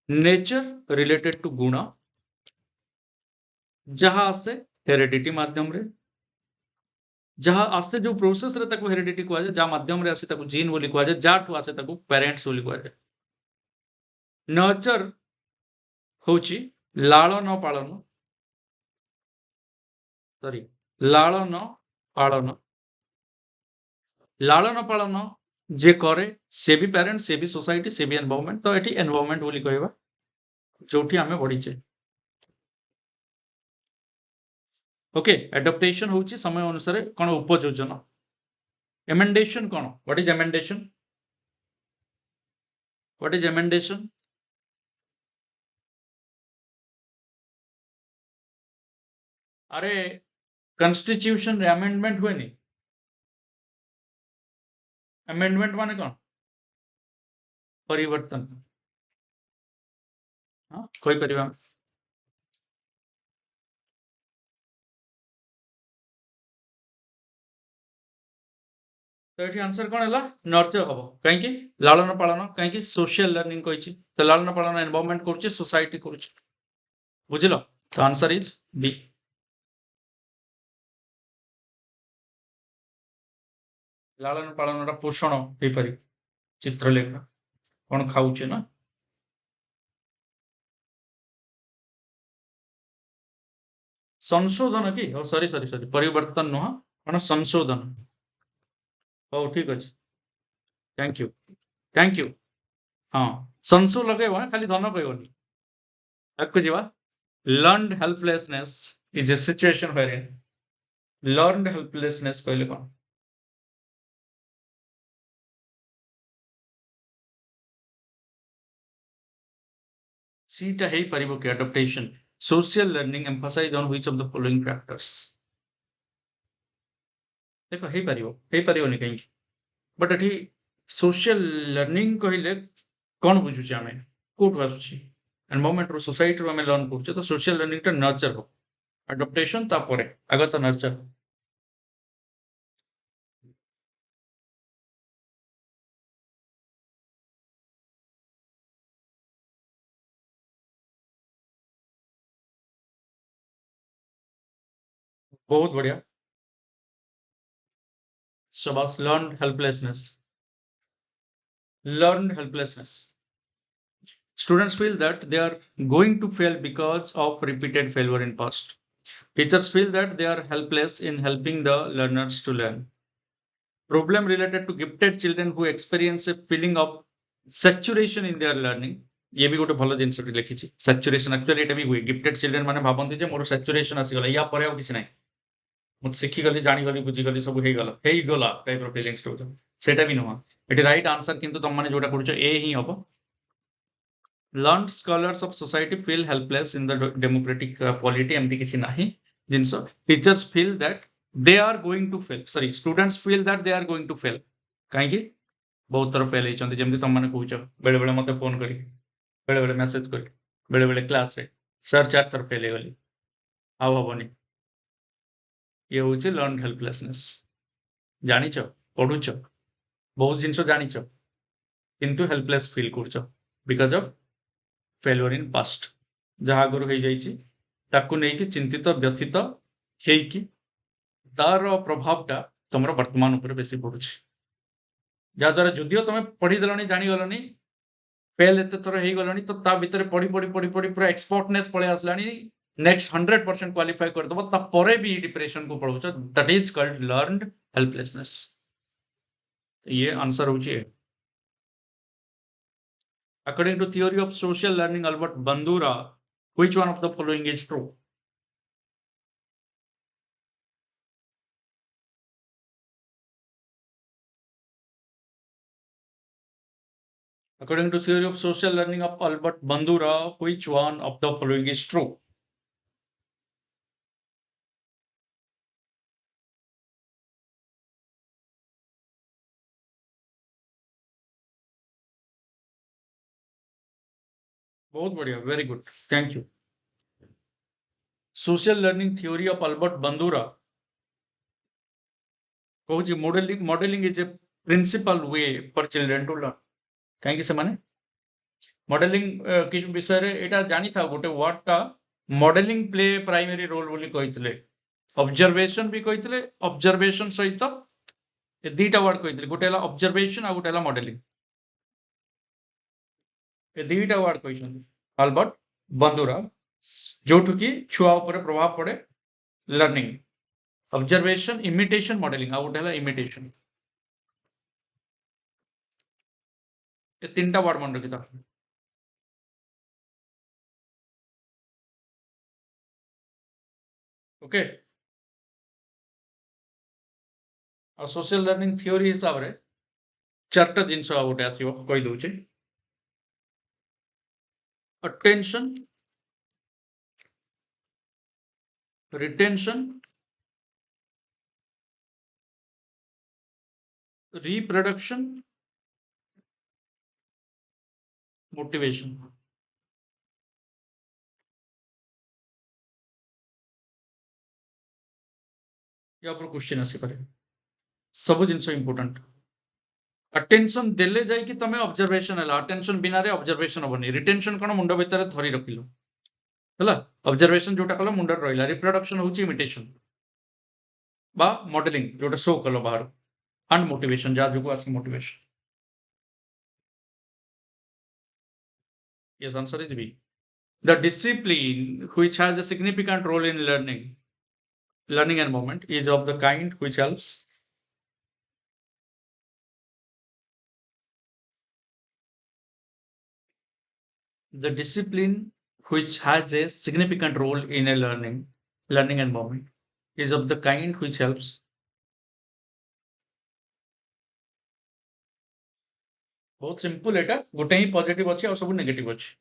नेचर रिलेटेड टू गुण जहाँ आसे हेरिडिटी माध्यम रे जहाँ आसे जो प्रोसेस रे ताको हेरिडिटी को जाए जहाँ माध्यम रे आसे ताको जीन बोली को जाए जाठू आसे ताको पेरेंट्स बोली को जाए नर्चर होची लालन पालन सॉरी लालन पालन लालन पालन जे करे से भी पेरेंट्स से भी सोसाइटी से भी एनवायरनमेंट तो एटी एनवायरनमेंट बोली कहबा जोठी आमे बढ़ीचे ओके एडाप्टेशन होची समय अनुसार कोन उपयोजन एमेंडेशन कोन व्हाट इज एमेंडेशन व्हाट इज एमेंडेशन अरे कॉन्स्टिट्यूशन रे अमेंडमेंट हुए नहीं अमेंडमेंट माने कोन परिवर्तन हाँ कोई परिवार तो ये आंसर कौन है नर्चर हम कहीं लालन पालन कहीं सोशल लर्निंग कही तो लालन पालन एनवायरनमेंट करुचे सोसाइटी करुचे बुझिल तो आंसर इज बी लालन पालन पोषण हो पार चित्रलेखा कौन खाऊचे ना संशोधन कि सॉरी सॉरी सॉरी परिवर्तन नुह कौन संशोधन हो ठीक अच्छे थैंक यू हाँ संशो लगेब खाली धन कहनी आगे जा learned helplessness is a situation where learned helplessness कहले कौन सीटा है पारिबो कि adaptation social learning emphasize on which of the following factors देखो है पारिबो है पारिबोनी कहीं बट एठी सोशल लर्निंग कहले कौन बुझुचे आमे कोट आसुची एनवायरनमेंट रो सोसाइटी रो आमे लर्न करछे तो सोशल लर्निंग टा नर्चर हो एडप्टेशन तापरे आगे तो नर्चर बहुत बढ़िया शाबाश learned helplessness students feel that they are going to fail because of repeated failure in past teachers feel that they are helpless in helping the learners to learn problem related to gifted children who experience a feeling of saturation in their learning ये भी गोटे भल जिनस लिखी saturation actually एटा भी हुए gifted children माने भाबंती जे मोर saturation आसीगला या परे और किछ नै मु शिखिगली जानिगली बुझिगली सब हेगला टाइप ऑफ फीलिंग्स तो सेटा भी नुह एटी राइट आंसर किंतु तुम माने जोटा करूछ ए ही हबो learned scholars of society feel helpless in the democratic polity एमती किसी नाही जिनस teachers feel that they are going to fail sorry students feel that they are going to fail काहे कि बहुत थर फेल होइछन्ति जेमति तुम माने कहूछ बेले बेले मते फोन करी बेले बेले मेसेज करी बेले बेले क्लास रे सर चार थर फेल गली आउ हबनी ये होछि लर्न हेल्पलेसनेस जानिछ पढुछ बहुत जिनस जानिछ किंतु हेल्पलेस फील करछ because of failure in past जहाँ आगुरी हो जाइए ताकू नहीं चिंतित व्यथित होइकी तार प्रभावटा तुम वर्तमान उपर बेसी पड़ुछ जहाद्वारा जदियो तुम पढ़ीदेल जानीगलनी फेल एत थर हो गलनी तो ता भितर पढ़ी पढ़ी पढ़ी पढ़ी पूरा एक्सपर्टनेस पड़े आसलानी नेक्स्ट 100% क्वालिफाई करदेव तापर भी डिप्रेशन को पढ़ाऊच that is called learned helplessness ये आंसर होची according to theory of social learning Albert Bandura which one of the following is true according to theory of social learning of Albert Bandura which one of the following is true बहुत बढ़िया very good thank you social learning theory of Albert Bandura कहूँ modelling is a principal way for children to learn कहीं से माने modelling किस विषय रे एटा जानी था गोटे वर्ड टा मॉडलिंग प्ले प्राइमरी रोल बोली कहितले ऑब्जर्वेशन भी कहितले ऑब्जर्वेशन सहित ए दीटा वर्ड कहितले गोटे हला ऑब्जर्वेशन आ गोटे हला मॉडलिंग ए दीटा वर्ड कहिसंती अल्बर्ट बंदूरा जोठु की छुआ ऊपर प्रभाव पड़े लर्निंग ऑब्जर्वेशन इमिटेशन मॉडलिंग आ गोटे हला इमिटेशन ए तीनटा वर्ड मन रखिता ओके आ सोशल लर्निंग थ्योरी हिसाब रे चारटा जिनस आ गोटे आसीबो कहि दउचे अटेंशन रिटेंशन रिप्रोडक्शन मोटिवेशन या पर क्वेश्चन आसी पारे सब जिनस इंपोर्टेंट अटेंशन देले जाई कि तमे ऑब्जर्वेशन हला अटेंशन बिना रे ऑब्जर्वेशन होबनी रिटेंशन कोन मुंड भीतर धरी रखिलो हला ऑब्जर्वेशन जोटा कलो मुंड रहिला रिप्रोडक्शन होची इमिटेशन बा मॉडलिंग जोटा शो कलो बाहर एंड मोटिवेशन जा जुको आसी motivation yes answer is B the discipline which has a significant role in learning and movement is of the kind which helps the discipline which has a significant role in a learning and movement is of the kind which helps बहुत simple एटा गोटे ही positive अछि और सब negative अछि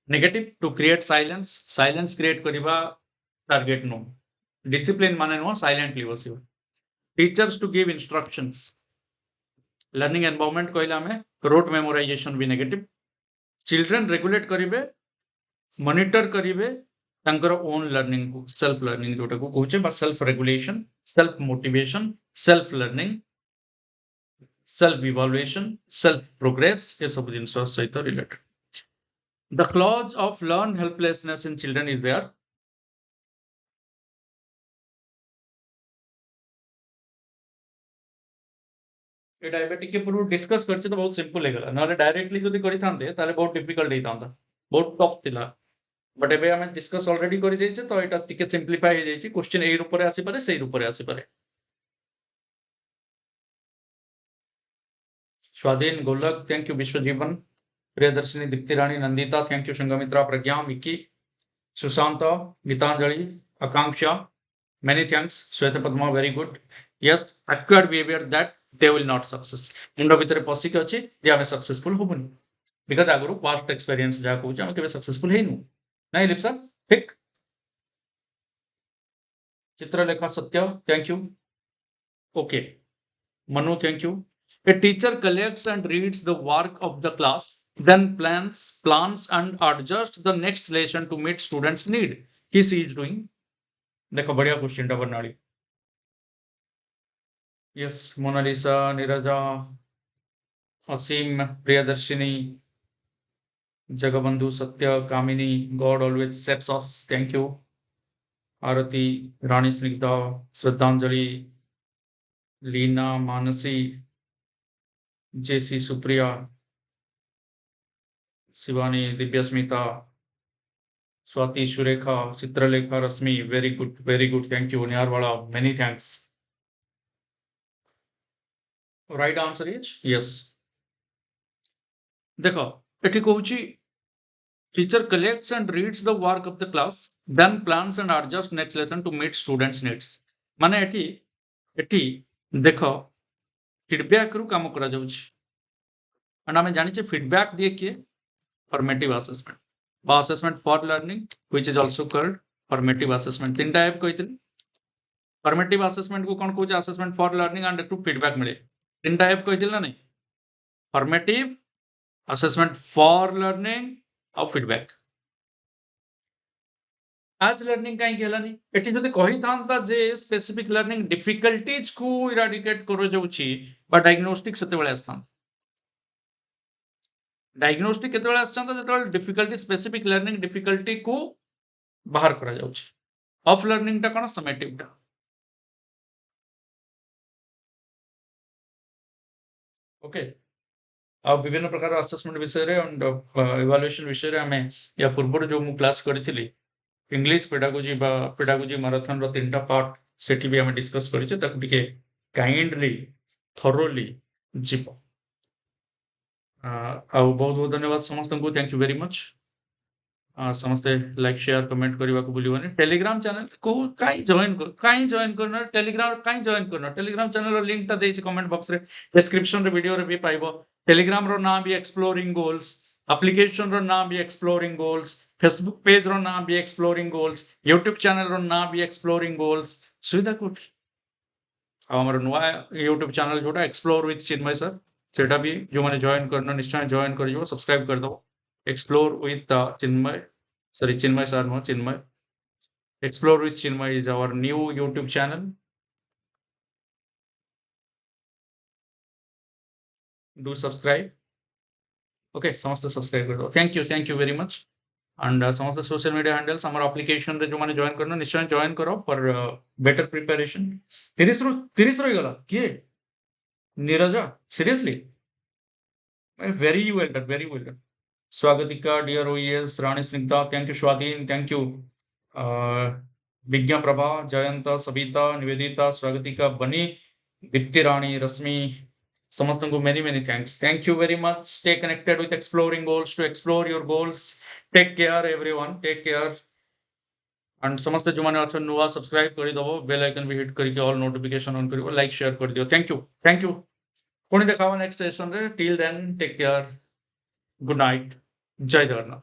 negative to create silence create करिबा target no discipline माने नो साइलेंटली बसिबो teachers to give instructions learning environment कहला में रोट मेमोराइजेशन भी नेगेटिव चिल्ड्रन रेगुलेट करिवे मॉनिटर करिवे तांकर ओन लर्निंग को सेल्फ लर्निंग जोटा को कहूचे बा self regulation self motivation self learning self evaluation self progress ये सब जिनस सहित related the clause of learn helplessness in children is there एटा एबे टिके पूर्व डिस्कस करछि तो बहुत सिंपल हे गला नले डायरेक्टली जदी करि थांते ताले बहुत डिफिकल्ट हे थांता बहुत टफ थिला बट एबे हमें डिस्कस ऑलरेडी करि जाइछे तो एटा टिके सिंप्लीफाई हे जाइछे क्वेश्चन ए रूप रे आसी पारे सेही रूप रे आसी पारे Swadhin Golak thank you Biswajiban Priyadarshini Dipti Rani Nandita thank you Sanghamitra Pragya Miki Sushant Gitanjali Akanksha many thanks Shweta Padma very good yes acquired behavior that they will not success मुंड भितर पसिक अछि जे आमे सक्सेसफुल होबनी बिकॉज़ आगरो पास्ट एक्सपीरियंस जा कहू आमे केबे सक्सेसफुल हेनु नाही लिप्सा ठीक चित्रलेखा सत्य thank you okay Manu thank you a teacher collects and reads the work of the class then plans and adjusts the next lesson to meet students need he is doing देखो बढ़िया question टा बनाड़ी yes Monalisa Neerja Asim Priyadarshini Jagabandhu Satya Kamini God always saves us thank you Aarti Rani Snigdha Shraddhanjali Leena Mansi Jessy Supriya Shivani Dibyasmita Swati Surekha Chitralekha Rashmi very good thank you न्यारवाला many thanks right answer is yes देखो एठी कहूची teacher collects and reads the work of the class then plans and adjusts next lesson to meet students needs माने एठी देखो feedback रु काम करा जाउची and हमें जानि छे फीडबैक दिए किए फॉर्मेटिव असेसमेंट बा assessment for learning which is also called formative assessment तीन टाइप कहितली फॉर्मेटिव असेसमेंट को कोन कहूचे assessment for learning and to feedback मिले तीन टाइप कहितली ना नहीं फॉर्मेटिव असेसमेंट फॉर लर्निंग और फीडबैक आज लर्निंग कहीं गेलानी एठी जदी कहि थांता जे स्पेसिफिक लर्निंग डिफिकल्टीज को इराडिकेट करो जाउची बा डायग्नोस्टिक सेते बेले आस्थान डायग्नोस्टिक केते बेले आस्थान जेते डिफिकल्टी स्पेसिफिक लर्निंग डिफिकल्टी को बाहर करा जाउची ऑफ लर्निंग टा कोन समेटिव टा ओके अब विभिन्न प्रकार असेसमेंट विषय रे एंड इवैल्यूएशन विषय रे हमें या पूर्व जो मु क्लास करथिली इंग्लिश पेडागोजी मैराथन रो तीनटा पार्ट सेठी भी हमें डिस्कस करिचे ताकू टिके काइंडली थरोली जीव बहुत बहुत धन्यवाद समस्त को थैंक यू वेरी मच समस्ते लाइक शेयर कमेंट करने को भूलिबनी टेलीग्राम चैनल को काई जॉइन करना टेलीग्राम चैनल लिंक टा देछि कमेंट बॉक्स रे डिस्क्रिप्शन रे वीडियो रे भी पाइबो टेलीग्राम रो नाम भी एक्सप्लोरिंग गोल्स एप्लीकेशन रो नाम भी एक्सप्लोरिंग गोल्स फेसबुक पेज रो नाम भी एक्सप्लोरिंग गोल्स यूट्यूब चैनल रो नाम भी एक्सप्लोरिंग गोल्स सुविधा कोठी हमर नुआ यूट्यूब चैनल जोटा एक्सप्लोर विथ चिन्मय सर सेटा भी जो माने जॉइन करना निश्चय जॉइन कर जो सब्सक्राइब कर दो explore with Chinmay sorry Chinmay sir no Chinmay explore with Chinmay is our new YouTube channel do subscribe. Okay, समस्त सब्सक्राइब कर दो. Thank you very much. And समस्त सोशल मीडिया हैंडल्स हमारा एप्लिकेशन रे जो माने जॉइन करना निश्चय जॉइन करो फॉर बेटर प्रिपरेशन. 30 रही गला किए Neerja seriously very well done. Swagatika, dear OES, Rani Snigdha, thank you, Shwadin, thank you. Vigya Prabha, Jayanta, Sabita, Nivedita, Swagatika, Bani, Dipti Rani, Rasmi, Samastanku, many thanks. Thank you very much. Stay connected with Exploring Goals to explore your goals. Take care, everyone. Take care. And समस्त जो माने अच्छा नुआ subscribe करी दबो bell icon भी hit करके all notification on करियो लाइक शेयर कर दियो थैंक यू पुणी देखावा नेक्स्ट सेशन रे till then take care good night Jai Jagannath.